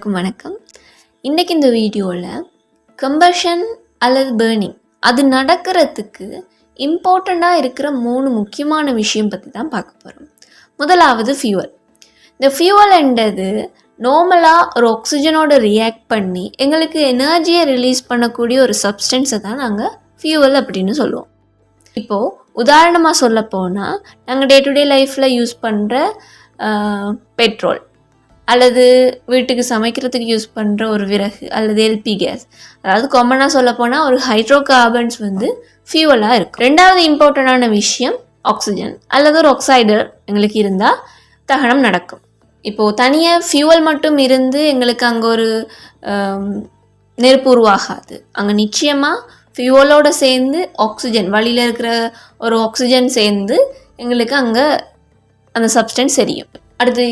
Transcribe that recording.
அனைவருக்கும் வணக்கம். இன்றைக்கி இந்த வீடியோவில் கம்பஷன் அல்லது பேர்னிங் அது நடக்கிறதுக்கு இம்பார்ட்டண்ட்டாக இருக்கிற 3 முக்கியமான விஷயம் பற்றி தான் பார்க்க போகிறோம். முதலாவது ஃபியூவல். இந்த ஃபியூவல்ன்றது நார்மலாக ஒரு ஆக்சிஜனோட ரியாக்ட் பண்ணி எங்களுக்கு எனர்ஜியை ரிலீஸ் பண்ணக்கூடிய ஒரு சப்ஸ்டன்ஸை தான் நாங்கள் ஃபியூவல் அப்படின்னு சொல்லுவோம். இப்போது உதாரணமாக சொல்ல போனால் நாங்கள் டே டு டே லைஃப்பில் யூஸ் பண்ணுற பெட்ரோல் அல்லது வீட்டுக்கு சமைக்கிறதுக்கு யூஸ் பண்ணுற ஒரு விறகு அல்லது எல்பி கேஸ், அதாவது காமனாக சொல்ல போனால் ஒரு ஹைட்ரோ கார்பன்ஸ் ஃபியூவலாக இருக்கும். ரெண்டாவது இம்பார்ட்டண்டான விஷயம் ஆக்சிஜன் அல்லது ஒரு ஆக்சைடர் எங்களுக்கு இருந்தால் தகனம் நடக்கும். இப்போது தனியாக ஃபியூவல் மட்டும் இருந்து எங்களுக்கு அங்கே ஒரு நெருப்பு உருவாகாது. அங்கே நிச்சயமாக ஃபியூவலோடு சேர்ந்து ஆக்சிஜன், வழியில் இருக்கிற ஒரு ஆக்சிஜன் சேர்ந்து எங்களுக்கு அங்கே அந்த சப்ஸ்டன்ஸ் எரியும். அடுத்து